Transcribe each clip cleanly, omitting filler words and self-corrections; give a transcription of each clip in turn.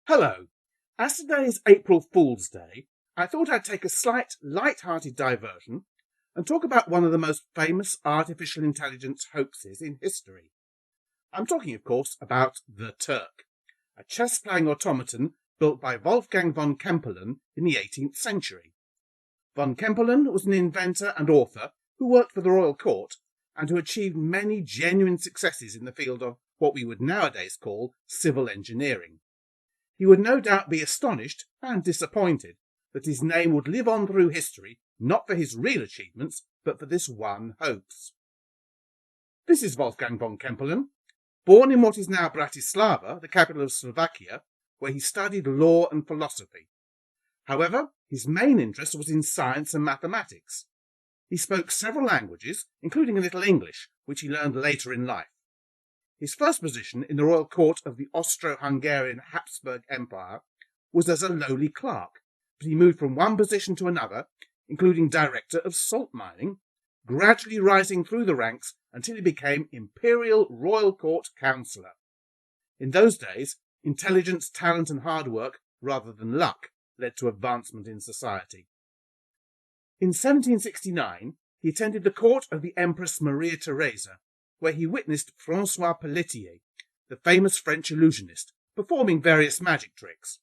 Hello. As today is April Fool's Day, I thought I'd take a slight, light-hearted diversion and talk about one of the most famous artificial intelligence hoaxes in history. I'm talking, of course, about the Turk, a chess-playing automaton built by Wolfgang von Kempelen in the 18th century. Von Kempelen was an inventor and author who worked for the royal court and who achieved many genuine successes in the field of what we would nowadays call civil engineering. He would no doubt be astonished and disappointed that his name would live on through history, not for his real achievements, but for this one hoax. This is Wolfgang von Kempelen, born in what is now Bratislava, the capital of Slovakia, where he studied law and philosophy. However, his main interest was in science and mathematics. He spoke several languages, including a little English, which he learned later in life. His first position in the royal court of the Austro-Hungarian Habsburg Empire was as a lowly clerk, but he moved from one position to another, including director of salt mining, gradually rising through the ranks until he became Imperial Royal Court Councillor. In those days, intelligence, talent and hard work, rather than luck, led to advancement in society. In 1769, he attended the court of the Empress Maria Theresa, where he witnessed François Pelletier, the famous French illusionist, performing various magic tricks.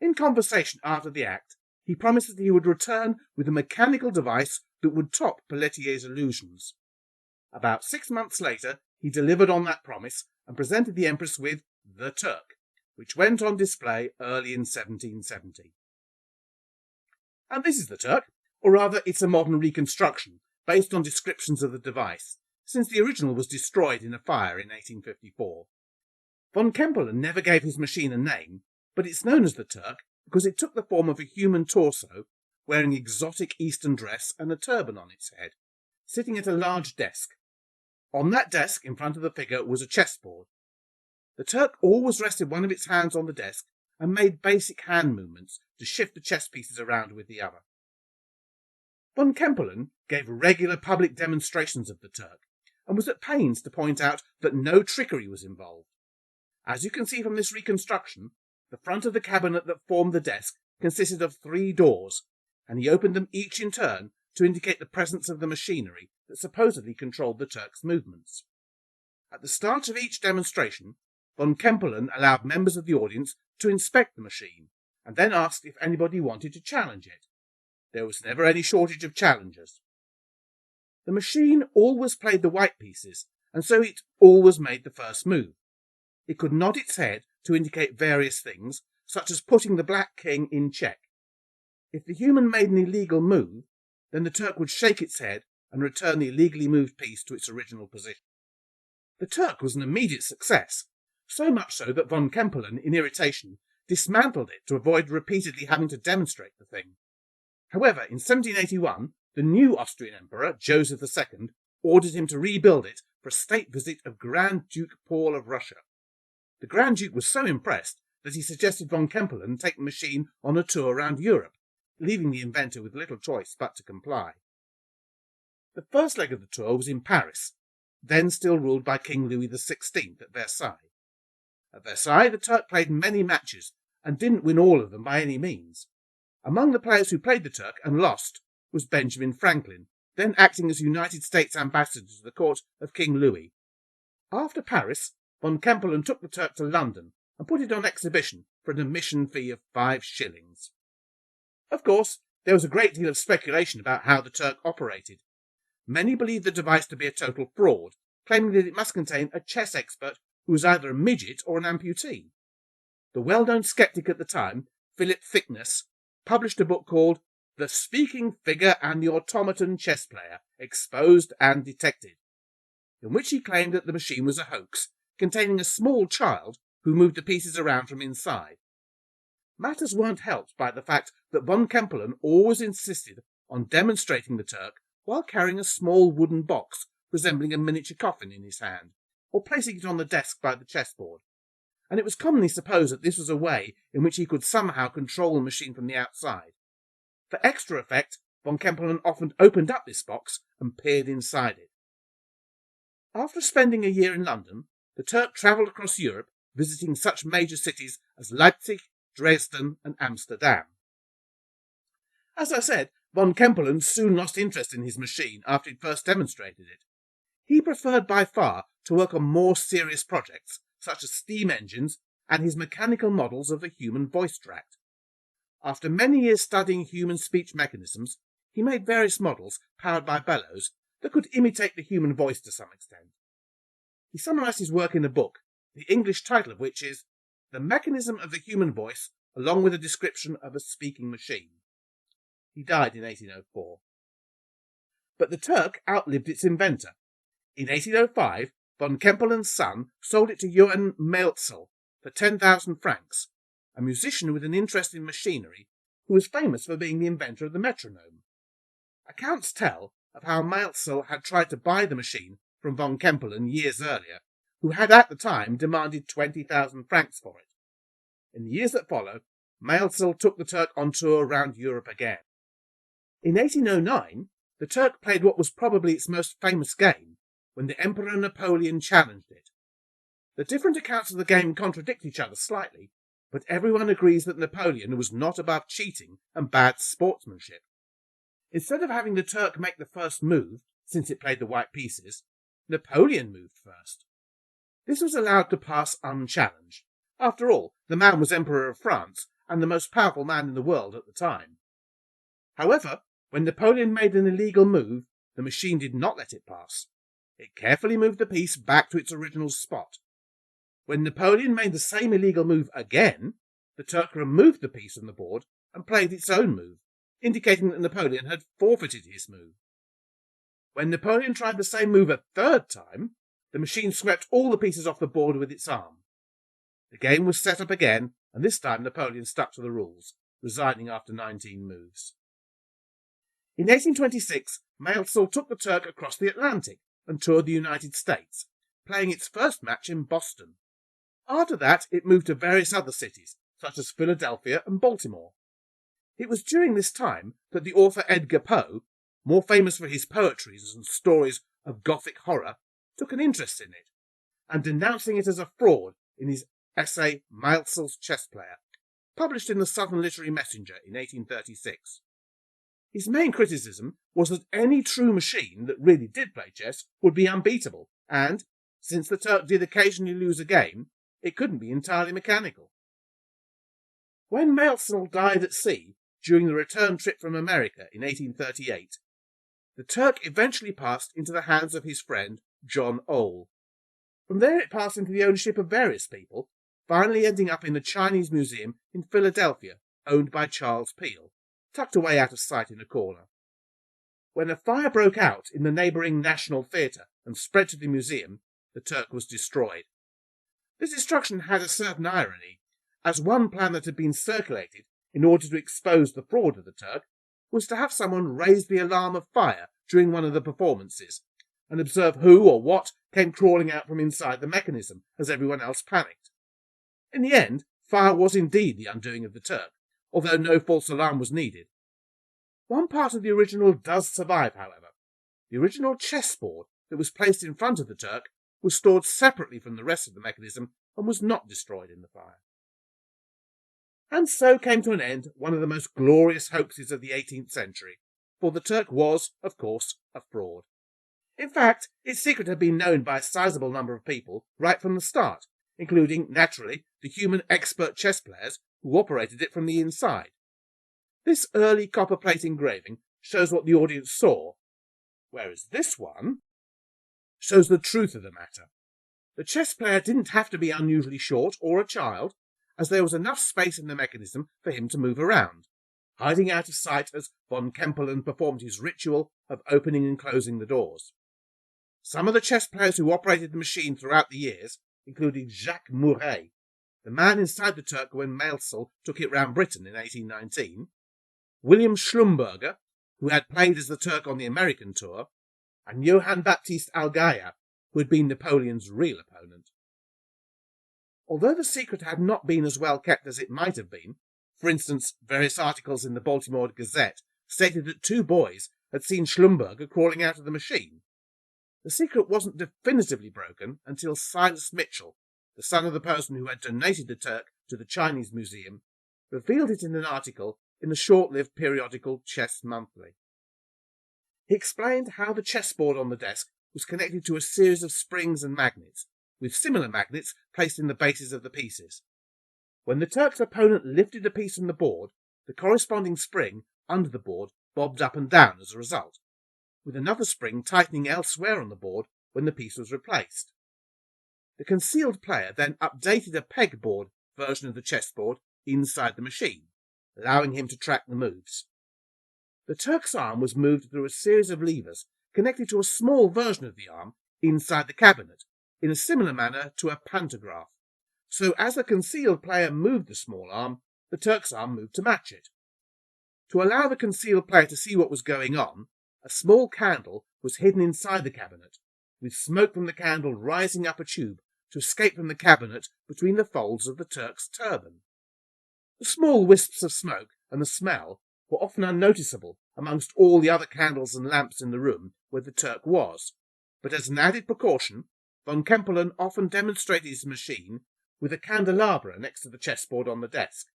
In conversation after the act, he promised that he would return with a mechanical device that would top Pelletier's illusions. About 6 months later, he delivered on that promise and presented the Empress with the Turk, which went on display early in 1770. And this is the Turk, or rather it's a modern reconstruction, based on descriptions of the device, since the original was destroyed in a fire in 1854. Von Kempelen never gave his machine a name, but it's known as the Turk because it took the form of a human torso, wearing exotic Eastern dress and a turban on its head, sitting at a large desk. On that desk, in front of the figure, was a chessboard. The Turk always rested one of its hands on the desk and made basic hand movements to shift the chess pieces around with the other. Von Kempelen gave regular public demonstrations of the Turk, and was at pains to point out that no trickery was involved. As you can see from this reconstruction, the front of the cabinet that formed the desk consisted of 3 doors, and he opened them each in turn to indicate the presence of the machinery that supposedly controlled the Turk's movements. At the start of each demonstration, von Kempelen allowed members of the audience to inspect the machine, and then asked if anybody wanted to challenge it. There was never any shortage of challengers. The machine always played the white pieces, and so it always made the first move. It could nod its head to indicate various things, such as putting the black king in check. If the human made an illegal move, then the Turk would shake its head and return the illegally moved piece to its original position. The Turk was an immediate success, so much so that von Kempelen, in irritation, dismantled it to avoid repeatedly having to demonstrate the thing. However, in 1781, the new Austrian Emperor, Joseph II, ordered him to rebuild it for a state visit of Grand Duke Paul of Russia. The Grand Duke was so impressed that he suggested von Kempelen take the machine on a tour around Europe, leaving the inventor with little choice but to comply. The first leg of the tour was in Paris, then still ruled by King Louis XVI at Versailles. At Versailles, the Turk played many matches and didn't win all of them by any means. Among the players who played the Turk and lost was Benjamin Franklin, then acting as United States ambassador to the court of King Louis. After Paris, von Kempelen took the Turk to London and put it on exhibition for an admission fee of 5 shillings. Of course, there was a great deal of speculation about how the Turk operated. Many believed the device to be a total fraud, claiming that it must contain a chess expert who was either a midget or an amputee. The well-known skeptic at the time, Philip Thickness, published a book called The Speaking Figure and the Automaton Chess Player, Exposed and Detected, in which he claimed that the machine was a hoax, containing a small child who moved the pieces around from inside. Matters weren't helped by the fact that von Kempelen always insisted on demonstrating the Turk while carrying a small wooden box resembling a miniature coffin in his hand, or placing it on the desk by the chessboard, and it was commonly supposed that this was a way in which he could somehow control the machine from the outside. For extra effect, von Kempelen often opened up this box and peered inside it. After spending a year in London, the Turk travelled across Europe, visiting such major cities as Leipzig, Dresden, and Amsterdam. As I said, von Kempelen soon lost interest in his machine after he'd first demonstrated it. He preferred by far to work on more serious projects, such as steam engines and his mechanical models of the human voice tract. After many years studying human speech mechanisms, he made various models powered by bellows that could imitate the human voice to some extent. He summarized his work in a book, the English title of which is The Mechanism of the Human Voice, along with a description of a speaking machine. He died in 1804. But the Turk outlived its inventor. In 1805, von Kempelen's son sold it to Johann Maelzel for 10,000 francs, a musician with an interest in machinery who was famous for being the inventor of the metronome. Accounts tell of how Maelzel had tried to buy the machine from von Kempelen years earlier, who had at the time demanded 20,000 francs for it. In the years that followed, Maelzel took the Turk on tour around Europe again. In 1809, the Turk played what was probably its most famous game, when the Emperor Napoleon challenged it. The different accounts of the game contradict each other slightly, but everyone agrees that Napoleon was not above cheating and bad sportsmanship. Instead of having the Turk make the first move, since it played the white pieces, Napoleon moved first. This was allowed to pass unchallenged. After all, the man was Emperor of France and the most powerful man in the world at the time. However, when Napoleon made an illegal move, the machine did not let it pass. It carefully moved the piece back to its original spot. When Napoleon made the same illegal move again, the Turk removed the piece from the board and played its own move, indicating that Napoleon had forfeited his move. When Napoleon tried the same move a third time, the machine swept all the pieces off the board with its arm. The game was set up again, and this time Napoleon stuck to the rules, resigning after 19 moves. In 1826, Maelzel took the Turk across the Atlantic and toured the United States, playing its first match in Boston. After that, it moved to various other cities, such as Philadelphia and Baltimore. It was during this time that the author Edgar Poe, more famous for his poetries and stories of Gothic horror, took an interest in it, and denouncing it as a fraud in his essay Maelzel's Chess Player, published in the Southern Literary Messenger in 1836. His main criticism was that any true machine that really did play chess would be unbeatable, and, since the Turk did occasionally lose a game, it couldn't be entirely mechanical. When Maelzel died at sea during the return trip from America in 1838, the Turk eventually passed into the hands of his friend John Ohl. From there it passed into the ownership of various people, finally ending up in the Chinese Museum in Philadelphia, owned by Charles Peale, tucked away out of sight in a corner. When a fire broke out in the neighbouring National Theatre and spread to the museum, the Turk was destroyed. This destruction had a certain irony, as one plan that had been circulated in order to expose the fraud of the Turk was to have someone raise the alarm of fire during one of the performances and observe who or what came crawling out from inside the mechanism as everyone else panicked. In the end, fire was indeed the undoing of the Turk, although no false alarm was needed. One part of the original does survive, however. The original chessboard that was placed in front of the Turk was stored separately from the rest of the mechanism and was not destroyed in the fire. And so came to an end one of the most glorious hoaxes of the 18th century, for the Turk was, of course, a fraud. In fact, its secret had been known by a sizable number of people right from the start, including, naturally, the human expert chess players who operated it from the inside. This early copperplate engraving shows what the audience saw, whereas this one shows the truth of the matter. The chess player didn't have to be unusually short or a child, as there was enough space in the mechanism for him to move around, hiding out of sight as von Kempelen performed his ritual of opening and closing the doors. Some of the chess players who operated the machine throughout the years included Jacques Mouret, the man inside the Turk when Maelzel took it round Britain in 1819, William Schlumberger, who had played as the Turk on the American tour, and Johann Baptist Algaya, who had been Napoleon's real opponent. Although the secret had not been as well kept as it might have been, for instance, various articles in the Baltimore Gazette stated that 2 boys had seen Schlumberger crawling out of the machine. The secret wasn't definitively broken until Silas Mitchell, the son of the person who had donated the Turk to the Chinese Museum, revealed it in an article in the short-lived periodical Chess Monthly. He explained how the chessboard on the desk was connected to a series of springs and magnets, with similar magnets placed in the bases of the pieces. When the Turk's opponent lifted a piece from the board, the corresponding spring under the board bobbed up and down as a result, with another spring tightening elsewhere on the board when the piece was replaced. The concealed player then updated a pegboard version of the chessboard inside the machine, allowing him to track the moves. The Turk's arm was moved through a series of levers connected to a small version of the arm inside the cabinet, in a similar manner to a pantograph. So as the concealed player moved the small arm, the Turk's arm moved to match it. To allow the concealed player to see what was going on, a small candle was hidden inside the cabinet, with smoke from the candle rising up a tube to escape from the cabinet between the folds of the Turk's turban. The small wisps of smoke and the smell were often unnoticeable amongst all the other candles and lamps in the room where the Turk was, but as an added precaution, von Kempelen often demonstrated his machine with a candelabra next to the chessboard on the desk.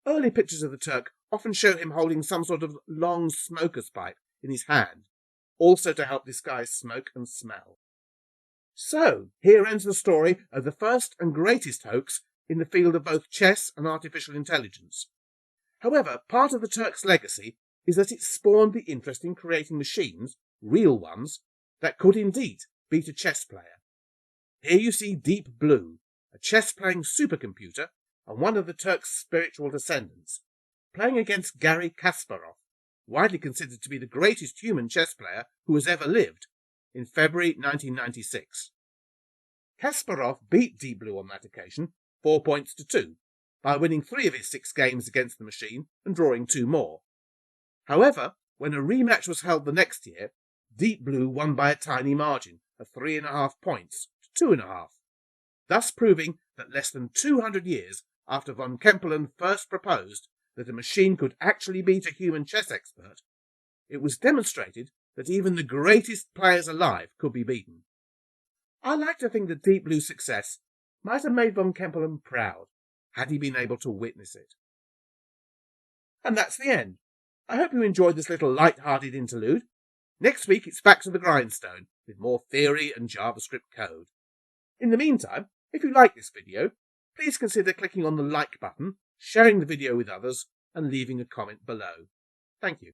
Early pictures of the Turk often show him holding some sort of long smoker's pipe in his hand, also to help disguise smoke and smell. So, here ends the story of the first and greatest hoax in the field of both chess and artificial intelligence. However, part of the Turk's legacy is that it spawned the interest in creating machines, real ones, that could indeed beat a chess player. Here you see Deep Blue, a chess-playing supercomputer and one of the Turk's spiritual descendants, playing against Garry Kasparov, widely considered to be the greatest human chess player who has ever lived, in February 1996. Kasparov beat Deep Blue on that occasion 4 points to 2, by winning 3 of his 6 games against the machine and drawing 2 more. However, when a rematch was held the next year, Deep Blue won by a tiny margin of 3.5 points to 2.5, thus proving that less than 200 years after von Kempelen first proposed that a machine could actually beat a human chess expert, it was demonstrated that even the greatest players alive could be beaten. I like to think that Deep Blue's success might have made von Kempelen proud, had he been able to witness it. And that's the end. I hope you enjoyed this little light-hearted interlude. Next week it's back to the grindstone, with more theory and JavaScript code. In the meantime, if you like this video, please consider clicking on the like button, sharing the video with others, and leaving a comment below. Thank you.